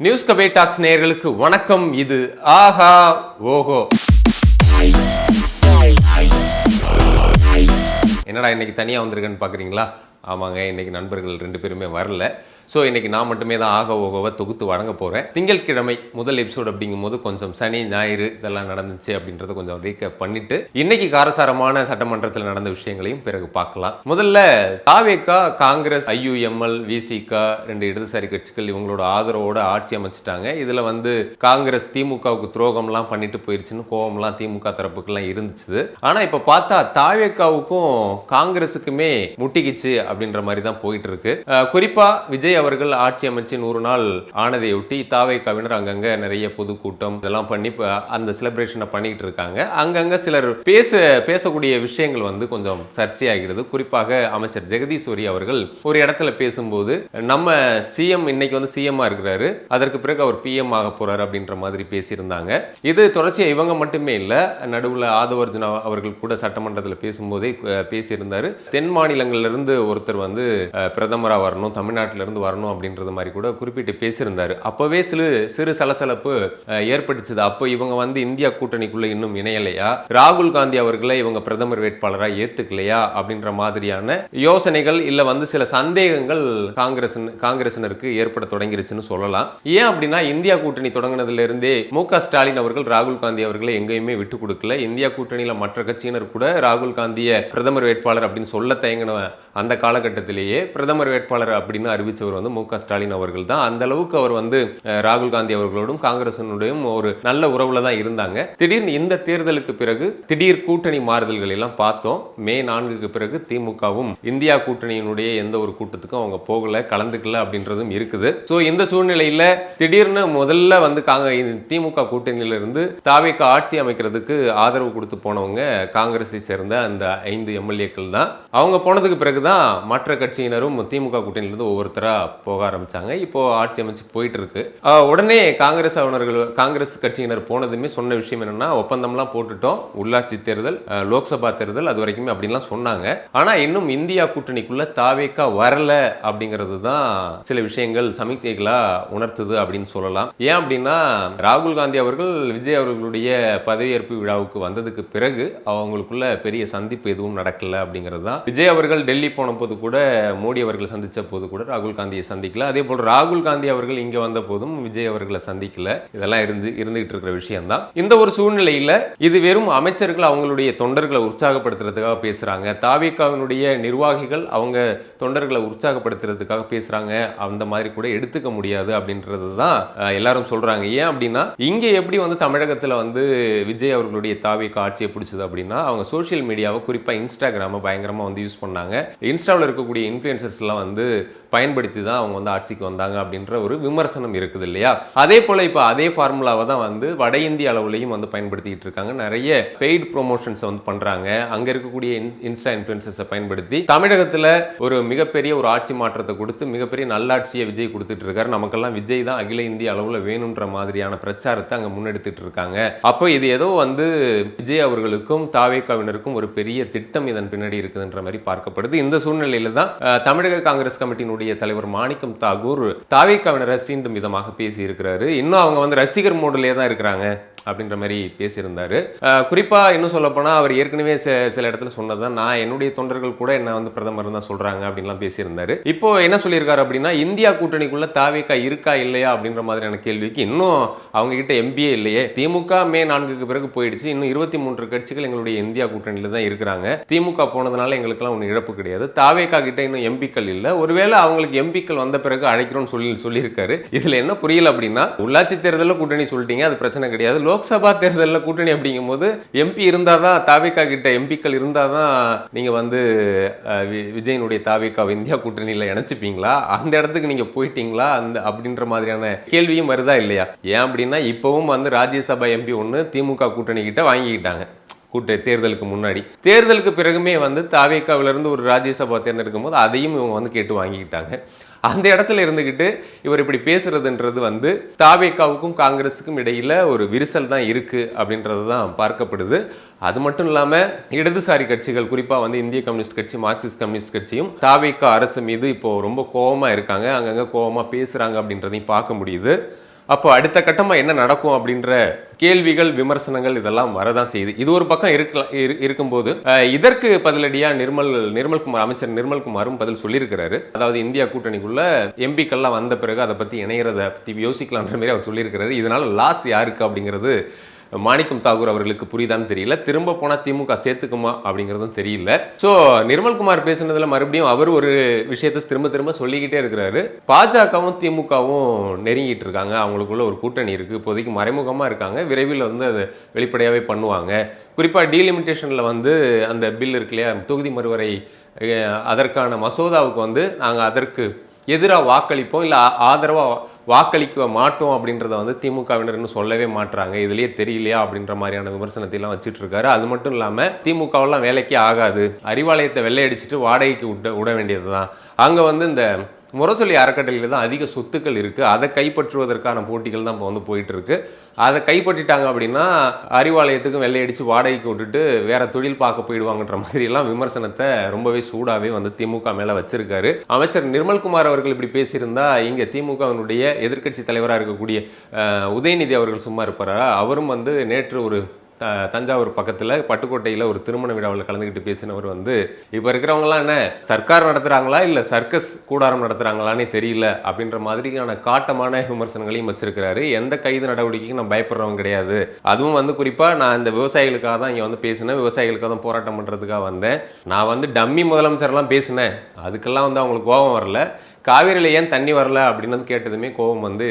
News cafe tax நேயர்களுக்கு வணக்கம். இது ஆஹா ஓஹோ. என்னடா இன்னைக்கு தனியா வந்திருக்கேன்னு பாக்குறீங்களா? ஆமாங்க, இன்னைக்கு நண்பர்கள் 2 பேருமே வரல. ஸோ இன்றைக்கி நான் மட்டுமே தான் ஆக ஓகோவை தொகுத்து வழங்க போகிறேன். திங்கட்கிழமை முதல் எபிசோடு அப்படிங்கும் போது கொஞ்சம் சனி ஞாயிறு இதெல்லாம் நடந்துச்சு அப்படின்றத கொஞ்சம் ரீகேப் பண்ணிட்டு இன்னைக்கு காரசாரமான சட்டமன்றத்தில் நடந்த விஷயங்களையும் பிறகு பார்க்கலாம். முதல்ல தாவேகா, காங்கிரஸ், ஐயுஎம்எல், விசிகா 2 இடதுசாரி கட்சிகள் இவங்களோட ஆதரவோட ஆட்சி அமைச்சிட்டாங்க. இதில் காங்கிரஸ் திமுகவுக்கு துரோகம்லாம் பண்ணிட்டு போயிருச்சுன்னு கோவம்லாம் திமுக தரப்புக்கெல்லாம் இருந்துச்சு. ஆனால் இப்போ பார்த்தா தாவேகாவுக்கும் காங்கிரஸுக்குமே முட்டிக்கிச்சு அப்படின்ற மாதிரி தான் போயிட்டு இருக்கு. குறிப்பா விஜய் அவர்கள் ஆட்சி அமைச்சு 100 நாள் ஆனதையொட்டி தாவேகாவினர் அங்கங்க நிறைய பொதுக்கூட்டம் இதெல்லாம் பண்ணி அந்த செலிப்ரேஷனை பண்ணிட்டு இருக்காங்க. அங்கங்க சிலர் பேசக்கூடிய விஷயங்கள் கொஞ்சம் சர்ச்சையாகிறது. குறிப்பாக அமைச்சர் ஜெகதீஸ்வரி அவர்கள் ஒரு இடத்துல பேசும்போது நம்ம சிஎம் இன்னைக்கு சிஎம்மா இருக்கிறாரு, அதற்கு பிறகு அவர் பிஎம் ஆக போறாரு அப்படின்ற மாதிரி பேசியிருந்தாங்க. இது தொடர்ச்சியா இவங்க மட்டுமே இல்ல, நடுவில் ஆதவர்ஜுனா அவர்கள் கூட சட்டமன்றத்தில் பேசும்போதே பேசியிருந்தாரு. தென் மாநிலங்கள்ல இருந்து ஒருத்தர் பிரதமரா வரணும், தமிழ்நாட்டில இருந்து வரணும் அப்படின்றது மாதிரி கூட குறிப்பிட்டு பேசியிருந்தாரு. அப்பவே சிறு சலசலப்பு ஏற்பட்டுச்சு. அப்போ இவங்க இந்தியா கூட்டணிக்குள்ள இன்னும் இணையலையா, ராகுல் காந்தி அவர்களை இவங்க பிரதமர் வேட்பாளரா ஏத்துக்கலையா அப்படின்ற மாதிரியான யோசனைகள் இல்ல சில சந்தேகங்கள் காங்கிரசினருக்கு ஏற்பட தொடங்கிருச்சுன்னு சொல்லலாம். ஏன் அப்படின்னா இந்தியா கூட்டணி தொடங்கினதுல இருந்தே மு.க. ஸ்டாலின் அவர்கள் ராகுல் காந்தி அவர்களை எங்கேயுமே விட்டு கொடுக்கல. இந்தியா கூட்டணியில மற்ற கட்சியினர் கூட ராகுல் காந்திய பிரதமர் வேட்பாளர் அப்படின்னு சொல்ல தயங்கின அந்த காலகட்டத்திலேயே பிரதமர் வேட்பாளர் அப்படின்னு அறிவிச்சவர் மு.க. ஸ்டாலின் அவர்கள் தான். அந்த அளவுக்கு அவர் ராகுல் காந்தி அவர்களோடும் காங்கிரசினுடையும் ஒரு நல்ல உறவுல தான் இருந்தாங்க. திடீர்னு இந்த தேர்தலுக்கு பிறகு திடீர் கூட்டணி மாறுதல்கள் எல்லாம் பார்த்தோம். மே 4க்கு பிறகு திமுகவும் இந்தியா கூட்டணியினுடைய எந்த ஒரு கூட்டத்துக்கும் அவங்க போகல, கலந்துக்கல அப்படின்றதும் இருக்குது. ஸோ இந்த சூழ்நிலையில திடீர்னு முதல்ல திமுக கூட்டணியில இருந்து தாவேகா ஆட்சி அமைக்கிறதுக்கு ஆதரவு கொடுத்து போனவங்க காங்கிரஸை சேர்ந்த அந்த 5 எம்எல்ஏக்கள் தான். அவங்க போனதுக்கு பிறகுதான் மற்ற கட்சியினரும் திமுக கூட்டணியிலிருந்து ஒவ்வொருத்தரா போக ஆரம்பிச்சாங்க. இப்போ ஆட்சி அமைச்சு போயிட்டு இருக்கு. உடனே காங்கிரஸ் கட்சியினர் போனதுமே சொன்ன விஷயம் என்னன்னா, ஒப்பந்தம்லாம் போட்டுட்டோம், உள்ளாட்சி தேர்தல், லோக்சபா தேர்தல் அது வரைக்குமே அப்படின்லாம் சொன்னாங்க. ஆனா இன்னும் இந்தியா கூட்டணிக்குள்ள தாவேகா வரல அப்படிங்கிறது தான் சில விஷயங்கள் சமீட்சைகளா உணர்த்துது அப்படின்னு சொல்லலாம். ஏன் அப்படின்னா ராகுல் காந்தி அவர்கள் விஜய் அவர்களுடைய பதவியேற்பு விழாவுக்கு வந்ததுக்கு பிறகு அவங்களுக்குள்ள பெரிய சந்திப்பு எதுவும் நடக்கல அப்படிங்கிறது தான். விஜய் அவர்கள் டெல்லி போன போது கூட, மோடி அவர்கள் சந்திச்ச போது கூட ராகுல் காந்தியை சந்திக்கல. அதே போல் ராகுல் காந்தி அவர்கள் இங்க வந்த போதும் விஜய் அவர்களை சந்திக்கல. இதெல்லாம் இருந்துகிட்டு இருக்கிற விஷயம் தான். இந்த ஒரு சூழ்நிலையில இது வெறும் அமைச்சர்கள் அவங்களுடைய தொண்டர்களை உற்சாகப்படுத்துறதுக்காக பேசுறாங்க, தாவேகாவினுடைய நிர்வாகிகள் அவங்க தொண்டர்களை உற்சாகப்படுத்துறதுக்காக பேசுறாங்க, அந்த மாதிரி கூட எடுத்துக்க முடியாது அப்படின்றது தான் எல்லாரும் சொல்றாங்க. ஏன் அப்படின்னா இங்க எப்படி தமிழகத்துல விஜய் அவர்களுடைய தாவேகா ஆட்சியை பிடிச்சது அப்படின்னா, அவங்க சோசியல் மீடியாவை குறிப்பா இன்ஸ்டாகிராமை பயங்கரமா யூஸ் பண்ணாங்க. இன்ஸ்டாவில் இருக்கக்கூடிய இன்ஃப்ளூயன்சர்ஸ் எல்லாம் பயன்படுத்தி தான் அவங்க ஆட்சிக்கு வந்தாங்க அப்படின்ற ஒரு விமர்சனம் இருக்குது இல்லையா? அதே போல இப்போ அதே ஃபார்முலாவை தான் வட இந்திய அளவுலையும் பயன்படுத்திட்டு இருக்காங்க. நிறைய பெய்ட் ப்ரொமோஷன்ஸ் பண்றாங்க. அங்க இருக்கக்கூடிய இன்ஸ்டா இன்ஃப்ளூயன்சர்ஸை பயன்படுத்தி தமிழகத்துல ஒரு மிகப்பெரிய ஒரு ஆட்சி மாற்றத்தை கொடுத்து மிகப்பெரிய நல்லாட்சியை விஜய் கொடுத்துட்டு இருக்காரு. நமக்கெல்லாம் விஜய் தான் அகில இந்திய அளவுல வேணும்ன்ற மாதிரியான பிரச்சாரத்தை அங்க முன்னெடுத்துட்டு இருக்காங்க. அப்போ இது ஏதோ விஜய் அவர்களுக்கும் தாவேகாவினருக்கும் ஒரு பெரிய திட்டம் இதன் பின்னாடி இருக்குதுன்ற மாதிரி பார்க்கப்படுது. இந்த சூழ்நிலையில தான் தமிழக காங்கிரஸ் கமிட்டியினுடைய தலைவர் மாணிக்கம் தாகூர் தாவேகாவினரை சீண்டும் விதமாக பேசி இருக்கிறாரு. இன்னும் அவங்க ரசிகர் மோடிலே தான் இருக்கிறாங்க அப்படின்ற மாதிரி பேசியிருந்தாரு. குறிப்பா இன்னும் சொல்ல போனா அவர் ஏற்கனவே சில இடத்துல சொன்னதான், நான் என்னுடைய தொண்டர்கள் கூட என்ன பிரதமர் தான் சொல்றாங்க அப்படின்லாம் பேசியிருந்தாரு. இப்போ என்ன சொல்லியிருக்காரு அப்படின்னா, இந்தியா கூட்டணிக்குள்ள தாவேகா இருக்கா இல்லையா அப்படின்ற மாதிரியான கேள்விக்கு இன்னும் அவங்க கிட்ட எம்பியே இல்லையே, திமுக மே 4க்கு பிறகு போயிடுச்சு, இன்னும் 23 கட்சிகள் எங்களுடைய இந்தியா கூட்டணியில தான் இருக்கிறாங்க, திமுக போனதுனால எங்களுக்கெல்லாம் ஒன்றும் இழப்பு கிடையாது, தாவேகா கிட்ட இன்னும் எம்பிக்கள் இல்லை, ஒருவேளை அவங்களுக்கு எம்பிக்கள் வந்த பிறகு அழைக்கிறோம்னு சொல்லியிருக்காரு. இதுல என்ன புரியல அப்படின்னா, உள்ளாட்சி தேர்தலில் கூட்டணி சொல்லிட்டீங்க, அது பிரச்சனை கிடையாது, லோக்சபா தேர்தலில் கூட்டணி அப்படிங்கும் போது எம்பி இருந்தாதான், தாவேகா கிட்ட எம்பிக்கள் இருந்தாதான் நீங்க விஜயனுடைய தாவேகா இந்தியா கூட்டணியில இணைச்சிப்பீங்களா, அந்த இடத்துக்கு நீங்க போயிட்டீங்களா அப்படின்ற மாதிரியான கேள்வியும் வருதா இல்லையா? ஏன் அப்படின்னா இப்பவும் ராஜ்யசபா எம்பி ஒன்று திமுக கூட்டணி கிட்ட வாங்கிக்கிட்டாங்க தேர்தலுக்கு முன்னாடி. தேர்தலுக்கு பிறகுமே தாவேகாவிலிருந்து ஒரு ராஜ்யசபா தேர்ந்தெடுக்கும் போது அதையும் இவங்க கேட்டு வாங்கிக்கிட்டாங்க. அந்த இடத்துல இருந்துகிட்டு இவர் இப்படி பேசுறதுன்றது தாவேகாவுக்கும் காங்கிரஸுக்கும் இடையில ஒரு விரிசல் தான் இருக்கு அப்படின்றது தான் பார்க்கப்படுது. அது மட்டும் இல்லாம இடதுசாரி கட்சிகள், குறிப்பா இந்திய கம்யூனிஸ்ட் கட்சி, மார்க்சிஸ்ட் கம்யூனிஸ்ட் கட்சியும் தாவேகா அரசு மீது இப்போ ரொம்ப கோபமா இருக்காங்க, அங்கங்க கோபமா பேசுறாங்க அப்படின்றதையும் பார்க்க முடியுது. அப்போ அடுத்த கட்டமாக என்ன நடக்கும் அப்படின்ற கேள்விகள் விமர்சனங்கள் இதெல்லாம் வரதான் செய்யுது. இது ஒரு பக்கம் இருக்கும்போது இதற்கு பதிலடியாக நிர்மல்குமார் அமைச்சர் நிர்மல்குமாரும் பதில் சொல்லியிருக்கிறாரு. அதாவது இந்தியா கூட்டணிக்குள்ள எம்பிக்கள்லாம் வந்த பிறகு அதை பற்றி இணையறதை பற்றி யோசிக்கலான்ற மாதிரி அவர் சொல்லியிருக்கிறாரு. இதனால லாஸ் யாருக்கு அப்படிங்கிறது மாணிக்கம் தாகூர் அவர்களுக்கு புரியுதான்னு தெரியல. திரும்ப போனால் திமுக சேர்த்துக்குமா அப்படிங்கிறதும் தெரியல. ஸோ நிர்மல்குமார் பேசுனதுல மறுபடியும் அவர் ஒரு விஷயத்தை திரும்ப சொல்லிக்கிட்டே இருக்கிறாரு. பாஜகவும் திமுகவும் நெருங்கிட்டு இருக்காங்க, அவங்களுக்குள்ள ஒரு கூட்டணி இருக்கு, இப்போதைக்கு மறைமுகமாக இருக்காங்க, விரைவில் வந்து அதை வெளிப்படையாகவே பண்ணுவாங்க. குறிப்பாக டீலிமிட்டேஷனில் வந்து அந்த பில் இருக்கு இல்லையா, தொகுதி மறுவரை, அதற்கான மசோதாவுக்கு வந்து நாங்கள் அதற்கு எதிராக வாக்களிப்போம், இல்லை ஆதரவாக வாக்களிக்க மாட்டோம் அப்படின்றத வந்து திமுகவினர்னு சொல்லவே மாட்டுறாங்க. இதுலேயே தெரியலையா அப்படின்ற மாதிரியான விமர்சனத்தை எல்லாம் வச்சுட்டு இருக்காரு. அது மட்டும் இல்லாமல் திமுகவெல்லாம் வேலைக்கே ஆகாது, அறிவாலயத்தை வெள்ளையடிச்சிட்டு வாடகைக்கு விட வேண்டியது தான், அங்கே வந்து இந்த முரசொலி அறக்கட்டளையில் தான் அதிக சொத்துக்கள் இருக்குது, அதை கைப்பற்றுவதற்கான போட்டிகள் தான் இப்போ வந்து போயிட்டு இருக்கு. அதை கைப்பற்றிட்டாங்க அப்படின்னா அறிவாலயத்துக்கும் வெள்ளையடிச்சு வாடகைக்கு விட்டுட்டு வேற தொழில் பார்க்க போயிடுவாங்கன்ற மாதிரி எல்லாம் விமர்சனத்தை ரொம்பவே சூடாவே வந்து திமுக மேல வச்சிருக்காரு. அமைச்சர் நிர்மல்குமார் அவர்கள் இப்படி பேசியிருந்தா இங்க திமுகவினுடைய எதிர்க்கட்சி தலைவராக இருக்கக்கூடிய உதயநிதி அவர்கள் சும்மா இருப்பாரா? அவரும் வந்து நேற்று ஒரு தஞ்சாவூர் பக்கத்தில் பட்டுக்கோட்டையில் ஒரு திருமண விழாவில் கலந்துக்கிட்டு பேசினவர் வந்து இப்போ இருக்கிறவங்களாம் என்ன சர்க்கார் நடத்துகிறாங்களா இல்லை சர்க்கஸ் கூடாரம் நடத்துகிறாங்களான்னு தெரியல அப்படின்ற மாதிரியான காட்டமான விமர்சனங்களையும் வச்சிருக்கிறாரு. எந்த கைது நடவடிக்கைக்கும் நான் பயப்படுறவங்க கிடையாது, அதுவும் வந்து குறிப்பாக நான் இந்த விவசாயிகளுக்காக தான் இங்கே வந்து பேசினேன், விவசாயிகளுக்காக தான் போராட்டம் பண்ணுறதுக்காக வந்தேன், நான் வந்து டம்மி முதலமைச்சர்லாம் பேசினேன், அதுக்கெல்லாம் வந்து அவங்களுக்கு கோபம் வரல, காவேரியில் ஏன் தண்ணி வரல அப்படின்னு வந்து கேட்டதுமே கோபம் வந்து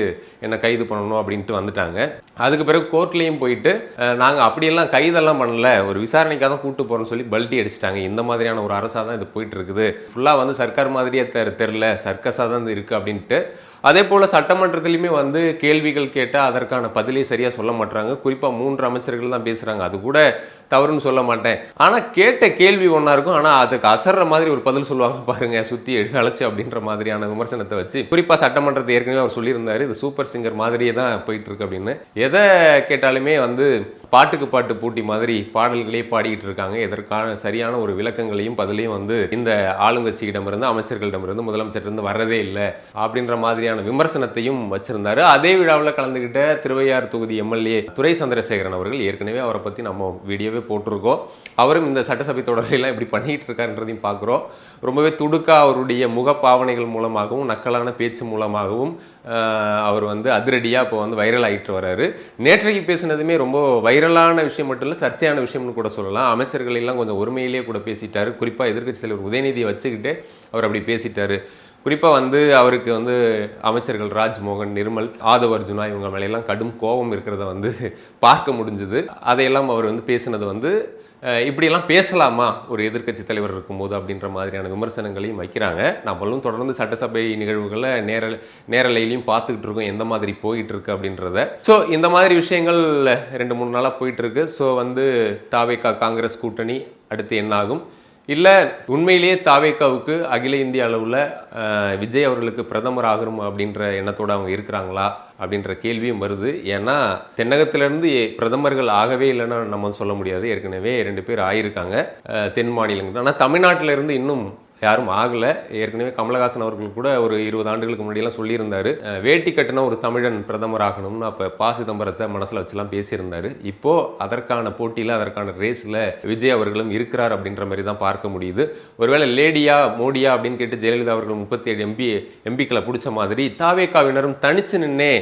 என்னை கைது பண்ணணும் அப்படின்ட்டு வந்துட்டாங்க. அதுக்கு பிறகு கோர்ட்லேயும் போயிட்டு நாங்கள் அப்படியெல்லாம் கைதெல்லாம் பண்ணல, ஒரு விசாரணைக்காக தான் கூப்பிட்டு போகிறோன்னு சொல்லி பல்ட்டி அடிச்சிட்டாங்க. இந்த மாதிரியான ஒரு அரசாக தான் இது போயிட்டு இருக்குது, ஃபுல்லாக வந்து சர்க்கார் மாதிரியே தெரில, சர்க்கஸாக தான் இது இருக்குது அப்படின்ட்டு. அதே போல் சட்டமன்றத்திலையுமே வந்து கேள்விகள் கேட்டால் அதற்கான பதிலே சரியாக சொல்ல மாட்டாங்க. குறிப்பாக 3 அமைச்சர்கள் தான் பேசுகிறாங்க, அது கூட தவறுன்னு சொல்ல மாட்டேன், ஆனால் கேட்ட கேள்வி ஒன்றா இருக்கும், ஆனால் அதுக்கு அசர்ற மாதிரி ஒரு பதில் சொல்லுவாங்க பாருங்க, சுற்றி அழைச்சி அப்படின்ற மாதிரியான விமர்சனத்தை வச்சு. குறிப்பாக சட்டமன்றத்தை ஏற்கனவே அவர் சொல்லியிருந்தாரு, இது சூப்பர் சிங்கர் மாதிரியே தான் போயிட்டு இருக்கு அப்படின்னு. எதை கேட்டாலுமே வந்து பாட்டுக்கு பாட்டு போட்டி மாதிரி பாடல்களே பாடிக்கிட்டு இருக்காங்க. இதற்கான சரியான ஒரு விளக்கங்களையும் பதிலையும் வந்து இந்த ஆளுங்கட்சியிடமிருந்து அமைச்சர்களிடமிருந்து முதலமைச்சரிடம் வர்றதே இல்லை அப்படின்ற மாதிரியான விமர்சனத்தையும் வச்சிருந்தாரு. அதே விழாவில் கலந்துகிட்ட திருவையாறு தொகுதி எம்எல்ஏ துரை சந்திரசேகரன் அவர்கள், ஏற்கனவே அவரை பற்றி நம்ம வீடியோவே போட்டிருக்கோம், அவரும் இந்த சட்டசபை தொடரெல்லாம் இப்படி பண்ணிட்டு இருக்காருன்றதையும் பார்க்குறோம். ரொம்பவே துடுக்கா அவருடைய முகப்பாவனைகள் மூலமாகவும் நக்கலான பேச்சு மூலமாகவும் அவர் வந்து அதிரடியாக இப்போ வந்து வைரல் ஆகிட்டு வர்றாரு. நேற்றைக்கு பேசினதுமே ரொம்ப வைரலான விஷயம் மட்டும் இல்லை, சர்ச்சையான விஷயம்னு கூட சொல்லலாம். அமைச்சர்கள் எல்லாம் கொஞ்சம் ஒருமையிலேயே கூட பேசிட்டாரு. குறிப்பாக எதிர்க்கட்சி தலைவர் உதயநிதியை வச்சுக்கிட்டு அவர் அப்படி பேசிட்டாரு. குறிப்பாக வந்து அவருக்கு வந்து அமைச்சர்கள் ராஜ்மோகன், நிர்மல், ஆதவ் அர்ஜுனா இவங்க மேலையெல்லாம் கடும் கோபம் இருக்கிறத வந்து பார்க்க முடிஞ்சுது. அதையெல்லாம் அவர் வந்து பேசினது வந்து இப்படியெல்லாம் பேசலாமா ஒரு எதிர்க்கட்சி தலைவர் இருக்கும்போது அப்படின்ற மாதிரியான விமர்சனங்களையும் வைக்கிறாங்க. நம்மளும் தொடர்ந்து சட்டசபை நிகழ்வுகளை நேரலையிலையும் பார்த்துக்கிட்டு இருக்கோம், எந்த மாதிரி போயிட்டு இருக்கு அப்படின்றத. ஸோ இந்த மாதிரி விஷயங்கள் 2-3 நாளாக போயிட்டு இருக்கு. ஸோ வந்து தாவேகா காங்கிரஸ் கூட்டணி அடுத்து என்ன ஆகும், இல்லை உண்மையிலேயே தாவேகாவுக்கு அகில இந்திய அளவில் விஜய் அவர்களுக்கு பிரதமர் ஆகணும் அப்படின்ற எண்ணத்தோடு அவங்க இருக்கிறாங்களா அப்படின்ற கேள்வியும் வருது. ஏன்னா தென்னகத்திலேருந்து பிரதமர்கள் ஆகவே இல்லைன்னா நம்ம சொல்ல முடியாது, ஏற்கனவே 2 பேர் ஆகியிருக்காங்க தென் மாநிலங்கள். ஆனால் தமிழ்நாட்டில் இன்னும் யாரும் ஆகலை. ஏற்கனவே கமலஹாசன் அவர்கள் கூட ஒரு 20 ஆண்டுகளுக்கு முன்னாடியெல்லாம் சொல்லியிருந்தார், வேட்டி கட்டினா ஒரு தமிழன் பிரதமர் ஆகணும்னு. அப்போ ப. சிதம்பரத்தை மனசில் வச்சுலாம் பேசியிருந்தார். இப்போது அதற்கான போட்டியில் அதற்கான ரேஸில் விஜய் அவர்களும் இருக்கிறார் அப்படின்ற மாதிரி தான் பார்க்க முடியுது. ஒருவேளை லேடியா மோடியா அப்படின்னு கேட்டு ஜெயலலிதா அவர்கள் 37 எம்பிக்களை பிடிச்ச மாதிரி தாவேகாவினரும் தனிச்சு நின்னே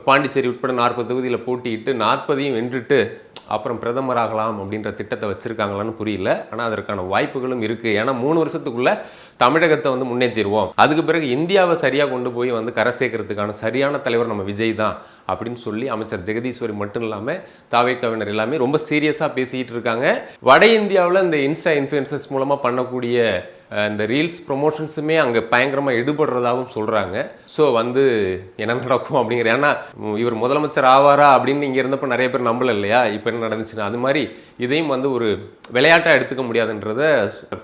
பாண்டிச்சேரி உட்பட 40 தொகுதியில் போட்டியிட்டு 40ஐயும் வென்றுட்டு அப்புறம் பிரதமராகலாம் அப்படின்ற திட்டத்தை வச்சுருக்காங்களான்னு புரியல. ஆனால் அதற்கான வாய்ப்புகளும் இருக்குது. ஏன்னா 3 வருஷத்துக்குள்ளே தமிழகத்தை வந்து முன்னேற்றிடுவோம், அதுக்கு பிறகு இந்தியாவை சரியாக கொண்டு போய் வந்து கரை சேர்க்கறதுக்கான சரியான தலைவர் நம்ம விஜய் தான் அப்படின்னு சொல்லி அமைச்சர் ஜெகதீஸ்வரி மட்டும் இல்லாமல் தாவேகாவினர் எல்லாமே ரொம்ப சீரியஸாக பேசிக்கிட்டு இருக்காங்க. வட இந்தியாவில் இந்த இன்ஸ்டா இன்ஃப்ளூயன்சர்ஸ் மூலமாக பண்ணக்கூடிய இந்த ரீல்ஸ் ப்ரொமோஷன்ஸுமே அங்கே பயங்கரமாக ஈடுபடுறதாகவும் சொல்கிறாங்க. ஸோ வந்து என்ன நடக்கும் அப்படிங்கிற, ஏன்னா இவர் முதலமைச்சர் ஆவாரா அப்படின்னு இங்கே இருந்தப்போ நிறைய பேர் நம்பல இல்லையா, இப்போ என்ன நடந்துச்சுன்னா அது மாதிரி இதையும் வந்து ஒரு விளையாட்டாக எடுத்துக்க முடியாதுன்றத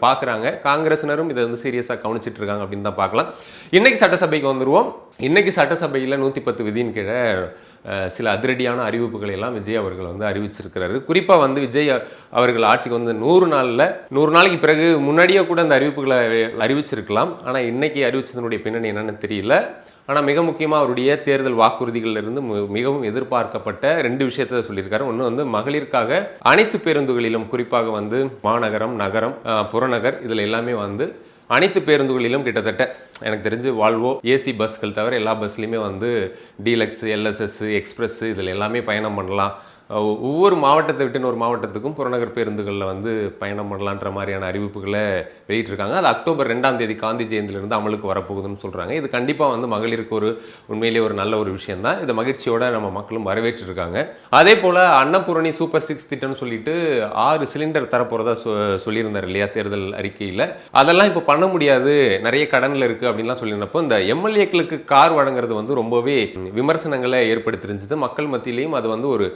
பார்க்குறாங்க. காங்கிரஸினரும் இதை வந்து சீரியஸாக கவனிச்சிட்டு இருக்காங்க அப்படின்னு தான் பார்க்கலாம். இன்றைக்கி சட்டசபைக்கு வந்துடுவோம். இன்றைக்கி சட்டசபையில் 110 விதியின் கீழே சில அதிரடியான அறிவிப்புகளை எல்லாம் விஜய் அவர்கள் வந்து அறிவிச்சிருக்கிறாரு. குறிப்பாக வந்து விஜய் அவர்கள் ஆட்சிக்கு வந்து 100 நாளைக்கு பிறகு முன்னாடியே கூட அந்த அறிவிப்புகளை அறிவிச்சிருக்கலாம். ஆனால் இன்னைக்கு அறிவிச்சதனுடைய பின்னணி என்னன்னு தெரியல. ஆனால் மிக முக்கியமாக அவருடைய தேர்தல் வாக்குறுதிகளிலிருந்து மிகவும் எதிர்பார்க்கப்பட்ட 2 விஷயத்தை சொல்லியிருக்காரு. ஒன்று வந்து மகளிருக்காக அனைத்து பேருந்துகளிலும், குறிப்பாக வந்து மாநகரம், நகரம், புறநகர், இதில் எல்லாமே வந்து அனைத்து பேருந்துகளிலும் கிட்டத்தட்ட எனக்கு தெரிஞ்சு வால்வோ ஏசி பஸ்கள் தவிர எல்லா பஸ்லையுமே வந்து டீலக்ஸ், எல்எஸ்எஸ், எக்ஸ்பிரஸ் இதில் எல்லாமே பயணம் பண்ணலாம். ஒவ்வொரு மாவட்டத்தை விட்டு இன்னொரு மாவட்டத்துக்கும் புறநகர் பேருந்துகளில் வந்து பயணம் பண்ணலான்ற மாதிரியான அறிவிப்புகளை வெளியிட்டிருக்காங்க. அது அக்டோபர் 2ஆம் தேதி காந்தி ஜெயந்தியிலிருந்து அமலுக்கு வரப்போகுதுன்னு சொல்கிறாங்க. இது கண்டிப்பாக வந்து மகளிருக்கு உண்மையிலேயே ஒரு நல்ல ஒரு விஷயம்தான். இதை மகிழ்ச்சியோட நம்ம மக்களும் வரவேற்றிருக்காங்க. அதே போல் அன்னபூரணி சூப்பர் 6 திட்டம்னு சொல்லிட்டு 6 சிலிண்டர் தரப்போகிறதா சொல்லியிருந்தார் இல்லையா தேர்தல் அறிக்கையில். அதெல்லாம் இப்போ பண்ண முடியாது, நிறைய கடனில் இருக்குது அப்படின்லாம் சொல்லியிருந்தப்போ இந்த எம்எல்ஏக்களுக்கு கார் வழங்குறது வந்து ரொம்பவே விமர்சனங்களை ஏற்படுத்திருந்துச்சு. மக்கள் மத்தியிலையும் அது வந்து ஒரு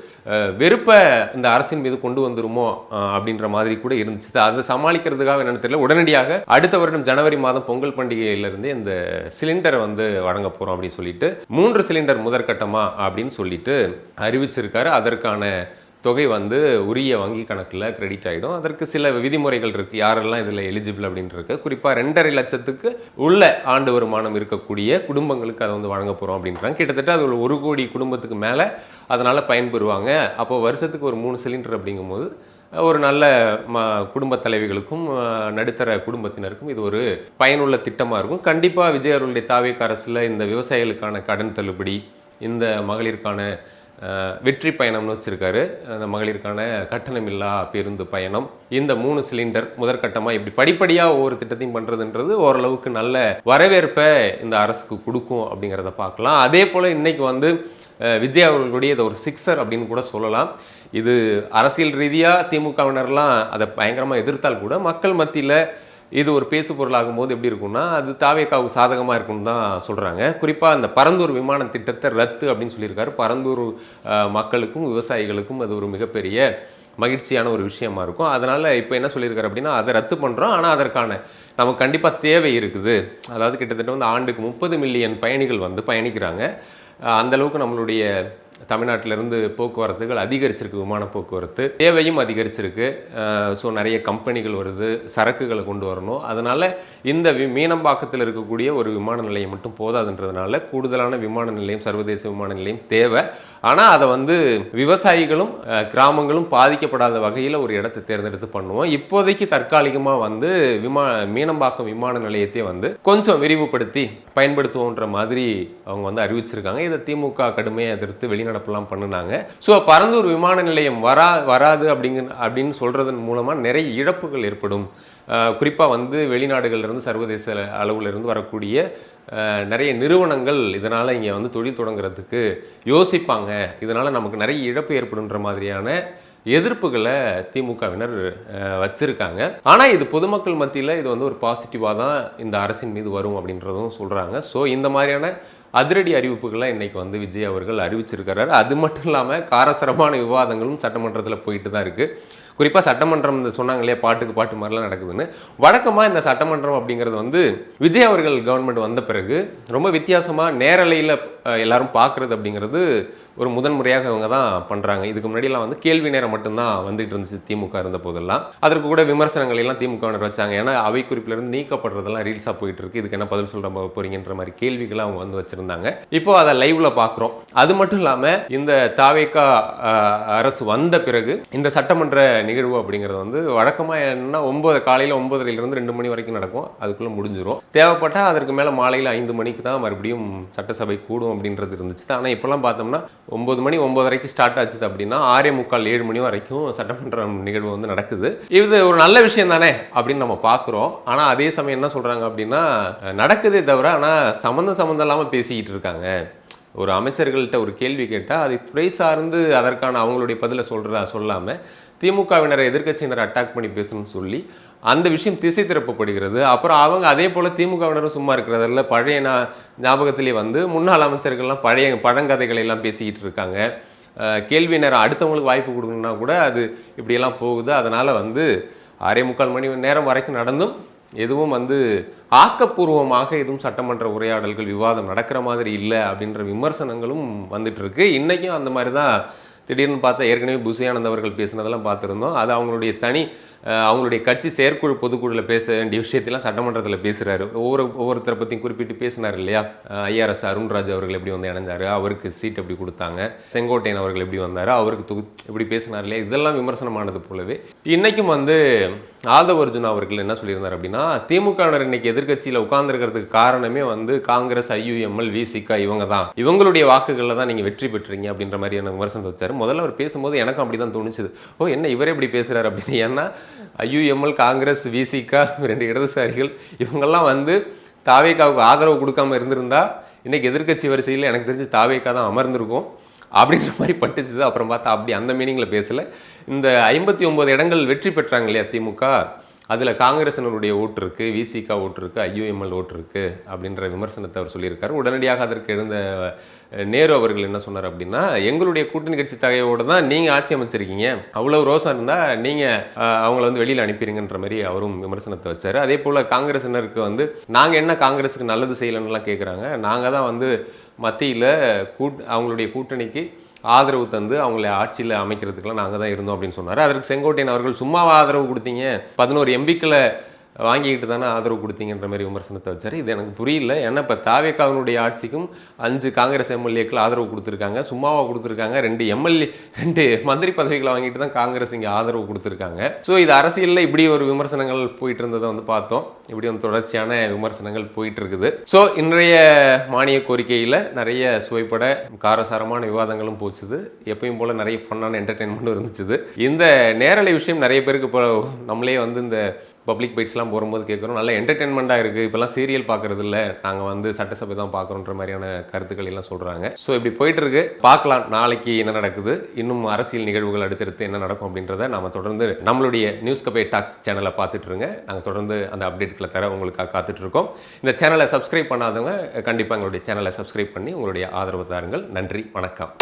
வெறுப்பை இந்த அரசின் மீது கொண்டு வந்துருமோ அப்படின்ற மாதிரி கூட இருந்துச்சு. அதை சமாளிக்கிறதுக்காக என்னன்னு தெரியல, உடனடியாக அடுத்த வருடம் ஜனவரி மாதம் பொங்கல் பண்டிகையிலிருந்து இந்த சிலிண்டரை வந்து வழங்க போறோம் அப்படின்னு சொல்லிட்டு 3 சிலிண்டர் முதற்கட்டமா அப்படின்னு சொல்லிட்டு அறிவிச்சிருக்காரு. அதற்கான தொகை வந்து உரிய வங்கி கணக்கில் கிரெடிட் ஆகிடும். அதற்கு சில விதிமுறைகள் இருக்குது, யாரெல்லாம் இதில் எலிஜிபிள் அப்படின்னு இருக்கு. குறிப்பாக 2.5 லட்சத்துக்கு உள்ள ஆண்டு வருமானம் இருக்கக்கூடிய குடும்பங்களுக்கு அதை வந்து வழங்க போகிறோம் அப்படின்றாங்க. கிட்டத்தட்ட அது 1 கோடி குடும்பத்துக்கு மேலே அதனால் பயன்பெறுவாங்க. அப்போது வருஷத்துக்கு ஒரு 3 சிலிண்டர் அப்படிங்கும்போது ஒரு நல்ல குடும்ப தலைவிகளுக்கும் நடுத்தர குடும்பத்தினருக்கும் இது ஒரு பயனுள்ள திட்டமாக இருக்கும். கண்டிப்பாக விஜய் அவர்களுடைய தாவேக அரசில் இந்த விவசாயிகளுக்கான கடன் தள்ளுபடி, இந்த மகளிருக்கான வெற்றி பயணம்னு வச்சுருக்காரு, அந்த மகளிருக்கான கட்டணமில்லா பேருந்து பயணம், இந்த 3 சிலிண்டர் முதற்கட்டமாக இப்படி படிப்படியாக ஒவ்வொரு திட்டத்தையும் பண்ணுறதுன்றது ஓரளவுக்கு நல்ல வரவேற்பை இந்த அரசுக்கு கொடுக்கும் அப்படிங்கிறத பார்க்கலாம். அதே போல் இன்றைக்கி வந்து விஜய் அவர்களுடைய இதை ஒரு சிக்ஸர் அப்படின்னு கூட சொல்லலாம். இது அரசியல் ரீதியாக திமுகவினர்லாம் அதை பயங்கரமாக எதிர்த்தால் கூட மக்கள் மத்தியில் இது ஒரு பேசு பொருளாகும் போது எப்படி இருக்கும்னா அது தாவேகாவுக்கு சாதகமாக இருக்கும்னு தான் சொல்கிறாங்க. குறிப்பாக அந்த பரந்தூர் விமான திட்டத்தை ரத்து அப்படின்னு சொல்லியிருக்காரு. பரந்தூர் மக்களுக்கும் விவசாயிகளுக்கும் அது ஒரு மிகப்பெரிய மகிழ்ச்சியான ஒரு விஷயமா இருக்கும். அதனால் இப்போ என்ன சொல்லியிருக்காரு அப்படின்னா அதை ரத்து பண்ணுறோம், ஆனால் அதற்கான நமக்கு கண்டிப்பாக தேவை இருக்குது. அதாவது கிட்டத்தட்ட வந்து ஆண்டுக்கு 30 மில்லியன் பயணிகள் வந்து பயணிக்கிறாங்க. அந்தளவுக்கு நம்மளுடைய தமிழ்நாட்டிலிருந்து போக்குவரத்துகள் அதிகரிச்சிருக்கு, விமான போக்குவரத்து தேவையும் அதிகரிச்சிருக்கு. ஸோ நிறைய கம்பெனிகள் வருது, சரக்குகளை கொண்டு வரணும். அதனால் இந்த மீனம்பாக்கத்தில் இருக்கக்கூடிய ஒரு விமான நிலையம் மட்டும் போதாதுன்றதுனால கூடுதலான விமான நிலையம், சர்வதேச விமான நிலையம் தேவை. ஆனால் அதை வந்து விவசாயிகளும் கிராமங்களும் பாதிக்கப்படாத வகையில் ஒரு இடத்தை தேர்ந்தெடுத்து பண்ணுவோம். இப்போதைக்கு தற்காலிகமாக வந்து மீனம்பாக்கம் விமான நிலையத்தை வந்து கொஞ்சம் விரிவுபடுத்தி பயன்படுத்துவோன்ற மாதிரி அவங்க வந்து அறிவிச்சிருக்காங்க. இதை திமுக கடுமையாக எதிர்த்து வெளிநடப்பெல்லாம் பண்ணினாங்க. ஸோ பரந்தூர் விமான நிலையம் வராது அப்படின்னு சொல்றதன் மூலமாக நிறைய இழப்புகள் ஏற்படும். குறிப்பாக வந்து வெளிநாடுகளிலிருந்து சர்வதேச அளவிலிருந்து வரக்கூடிய நிறைய நிறுவனங்கள் இதனால் இங்கே வந்து தொழில் தொடங்குறதுக்கு யோசிப்பாங்க. இதனால் நமக்கு நிறைய இழப்பு ஏற்படுன்ற மாதிரியான எதிர்ப்புகளை திமுகவினர் வச்சிருக்காங்க. ஆனால் இது பொதுமக்கள் மத்தியில் இது வந்து ஒரு பாசிட்டிவாக தான் இந்த அரசின் மீது வரும் அப்படின்றதும் சொல்கிறாங்க. ஸோ இந்த மாதிரியான அதிரடி அறிவிப்புகளை இன்றைக்கி வந்து விஜய் அவர்கள் அறிவிச்சிருக்கிறாரு. அது மட்டும் இல்லாமல் காரசரமான விவாதங்களும் சட்டமன்றத்தில் போயிட்டு தான் இருக்குது. குறிப்பாக சட்டமன்றம் சொன்னாங்க இல்லையா, பாட்டுக்கு பாட்டு மாதிரிலாம் நடக்குதுன்னு. வழக்கமாக இந்த சட்டமன்றம் அப்படிங்கிறது வந்து விஜய் அவர்கள் கவர்மெண்ட் வந்த பிறகு ரொம்ப வித்தியாசமாக நேரலையில் எல்லாரும் பார்க்குறது அப்படிங்கிறது ஒரு முதன்முறையாக இவங்க தான் பண்ணுறாங்க. இதுக்கு முன்னாடியெல்லாம் வந்து கேள்வி நேரம் மட்டும்தான் வந்துகிட்டு இருந்துச்சு திமுக இருந்த போதெல்லாம். அதற்கு கூட விமர்சனங்கள் எல்லாம் திமுகவினர் வச்சாங்க. ஏன்னா அவை குறிப்பிலிருந்து நீக்கப்படுறதெல்லாம் ரீல்ஸாக போயிட்டு இருக்கு, இதுக்கு என்ன பதில் சொல்ற போறீங்கன்ற மாதிரி கேள்விகளை அவங்க வந்து வச்சிருந்தாங்க. இப்போ அதை லைவ்ல பார்க்குறோம். அது மட்டும் இல்லாமல் இந்த தாவேகா அரசு வந்த பிறகு இந்த சட்டமன்ற நிகழ்வு அப்படிங்கிறது வந்து வழக்கமாக என்னன்னா காலையில் 9:30 2 மணி வரைக்கும் நடக்கும். அதுக்குள்ளே முடிஞ்சிடும். தேவைப்பட்டால் அதற்கு மேலே மாலையில் 5 மணிக்கு தான் மறுபடியும் சட்டசபை கூடும் அப்படின்றது இருந்துச்சு. ஆனால் இப்போல்லாம் பார்த்தோம்னா 9 மணி 9:30 ஸ்டார்ட் ஆச்சுது அப்படின்னா 6:45 7 மணி வரைக்கும் சட்டமன்ற நிகழ்வு வந்து நடக்குது. இது ஒரு நல்ல விஷயம் தானே அப்படின்னு நம்ம பார்க்குறோம். ஆனால் அதே சமயம் என்ன சொல்கிறாங்க அப்படின்னா நடக்குதே தவிர ஆனால் சம்மந்தம் இல்லாமல் பேசிக்கிட்டு இருக்காங்க. ஒரு அமைச்சர்கள்ட்ட ஒரு கேள்வி கேட்டால் அதை துறை சார்ந்து அதற்கான அவங்களுடைய பதிலை சொல்லாமல் திமுகவினரை எதிர்க்கட்சியினரை அட்டாக் பண்ணி பேசணும்னு சொல்லி அந்த விஷயம் திசை திருப்பப்படுகிறது. அப்புறம் அவங்க அதே போல் திமுகவினரும் சும்மா இருக்கிறதில்ல, பழைய ஞாபகத்திலே வந்து முன்னாள் அமைச்சர்கள்லாம் பழைய பழங்கதைகளை எல்லாம் பேசிக்கிட்டு இருக்காங்க. கேள்வி நேரம் அடுத்தவங்களுக்கு வாய்ப்பு கொடுக்கணுன்னா கூட அது இப்படியெல்லாம் போகுது. அதனால் வந்து 6:45 மணி நேரம் வரைக்கும் நடந்தும் எதுவும் வந்து ஆக்கப்பூர்வமாக எதுவும் சட்டமன்ற உரையாடல்கள் விவாதம் நடக்கிற மாதிரி இல்லை அப்படின்ற விமர்சனங்களும் வந்துட்டு இருக்கு. இன்றைக்கும் அந்த மாதிரி தான். திடீர்னு பார்த்தா ஏற்கனவே புசியானந்த் அவர்கள் பேசினதெல்லாம் பார்த்துருந்தோம். அது அவங்களுடைய தனி அவங்களுடைய கட்சி செயற்குழு பொதுக்குழுவில் பேச வேண்டிய விஷயத்தெல்லாம் சட்டமன்றத்தில் பேசுகிறாரு. ஒவ்வொருத்தரை பற்றியும் குறிப்பிட்டு பேசினார் இல்லையா. ஐஆர்எஸ் அருண்ராஜ் அவர்கள் எப்படி வந்து இணைஞ்சாரு, அவருக்கு சீட் எப்படி கொடுத்தாங்க, செங்கோட்டையன் அவர்கள் எப்படி வந்தார், அவருக்கு இப்படி பேசினார் இல்லையா. இதெல்லாம் விமர்சனமானது போலவே இன்னைக்கும் வந்து ஆதவ் அர்ஜுனா அவர்கள் என்ன சொல்லியிருந்தார் அப்படின்னா, திமுகவினர் இன்னைக்கு எதிர்கட்சியில் உட்கார்ந்துருக்கிறதுக்கு காரணமே வந்து காங்கிரஸ், ஐயுஎம்எல், விசிகா இவங்க தான், இவங்களுடைய வாக்குகளில் தான் நீங்கள் வெற்றி பெற்றீங்க அப்படின்ற மாதிரியான விமர்சனத்தை வச்சார். முதல்ல அவர் பேசும்போது எனக்கும் அப்படி தான் தோணுச்சுது. என்ன இவரே இப்படி பேசுகிறார் அப்படின்னு. ஏன்னா ஐயுஎம்எல், காங்கிரஸ், விசிகா 2 இடதுசாரிகள் இவங்கெல்லாம் வந்து தாவேகாவுக்கு ஆதரவு கொடுக்காம இருந்திருந்தா இன்னைக்கு எதிர்கட்சி வரிசையில் எனக்கு தெரிஞ்சு தாவேகா தான் அமர்ந்திருக்கும் அப்படின்ற மாதிரி பட்டுச்சுது. அப்புறம் பார்த்தா அப்படி அந்த மீனிங்கில் பேசலை. இந்த 59 இடங்கள் வெற்றி பெற்றாங்க இல்லையா திமுக, அதில் காங்கிரசினருடைய ஓட்டு இருக்குது, விசிகா ஓட்டு இருக்குது, ஐயுஎம்எல் ஓட்டு இருக்குது அப்படின்ற விமர்சனத்தை அவர் சொல்லியிருக்காரு. உடனடியாக அதற்கு எழுந்த நேரு அவர்கள் என்ன சொன்னார் அப்படின்னா, எங்களுடைய கூட்டணி கட்சி தகையோடு தான் நீங்கள் ஆட்சி அமைச்சிருக்கீங்க, அவ்வளோ ரோசம் இருந்தால் நீங்கள் அவங்கள வந்து வெளியில் அனுப்பிடுங்கன்ற மாதிரி அவரும் விமர்சனத்தை வச்சார். அதே போல் காங்கிரசினருக்கு வந்து நாங்கள் என்ன காங்கிரஸுக்கு நல்லது செய்யலைன்னுலாம் கேட்குறாங்க. நாங்கள் தான் வந்து மத்தியில் அவங்களுடைய கூட்டணிக்கு ஆதரவு தந்து அவங்கள ஆட்சியில் அமைக்கிறதுக்கெல்லாம் நாங்கள் தான் இருந்தோம் அப்படின்னு சொன்னார். அதற்கு செங்கோட்டையன் அவர்கள் சும்மாவா ஆதரவு கொடுத்தீங்க, 11 எம்பிக்களை வாங்கிக்கிட்டு தானே ஆதரவு கொடுத்தீங்கன்ற மாதிரி விமர்சனத்தை வச்சார். இது எனக்கு புரியல. ஏன்னா இப்போ தாவேகாவினுடைய ஆட்சிக்கும் 5 காங்கிரஸ் எம்எல்ஏக்கள் ஆதரவு கொடுத்துருக்காங்க, சும்மாவாக கொடுத்துருக்காங்க. 2 மந்திரி பதவிகளை வாங்கிட்டு தான் காங்கிரஸ் இங்கே ஆதரவு கொடுத்துருக்காங்க. ஸோ இது அரசியலில் இப்படி ஒரு விமர்சனங்கள் போயிட்டு இருந்ததை வந்து பார்த்தோம். இப்படி வந்து தொடர்ச்சியான விமர்சனங்கள் போயிட்டு இருக்குது. ஸோ இன்றைய மானிய கோரிக்கையில் நிறைய சுவைப்பட காரசாரமான விவாதங்களும் போச்சுது. எப்பயும் போல் நிறைய ஃபன்னான என்டர்டெயின்மெண்ட்டும் இருந்துச்சுது. இந்த நேரலை விஷயம் நிறைய பேருக்கு இப்போ நம்மளே வந்து இந்த பப்ளிக் பைட்ஸ்லாம் போகும்போது கேட்குறோம், நல்ல என்டர்டெயின்மெண்ட்டாக இருக்குது, இப்போலாம் சீரியல் பார்க்குறது இல்லை, நாங்கள் வந்து சட்டசபை தான் பார்க்குறோன்ற மாதிரியான கருத்துக்கள் எல்லாம் சொல்கிறாங்க. ஸோ இப்படி போயிட்டுருக்கு. பார்க்கலாம் நாளைக்கு என்ன நடக்குது, இன்னும் அரசியல் நிகழ்வுகள் அடுத்தடுத்து என்ன நடக்கும் அப்படின்றத நம்ம தொடர்ந்து நம்மளுடைய நியூஸ் கபே டாக்ஸ் சேனலை பார்த்துட்டு இருங்க. நாங்கள் தொடர்ந்து அந்த அப்டேட்களை தர உங்களுக்காக காத்துட்ருக்கோம். இந்த சேனலை சப்ஸ்கிரைப் பண்ணாதவங்க கண்டிப்பாக எங்களுடைய சேனலை சப்ஸ்கிரைப் பண்ணி உங்களுடைய ஆதரவு தாருங்கள். நன்றி, வணக்கம்.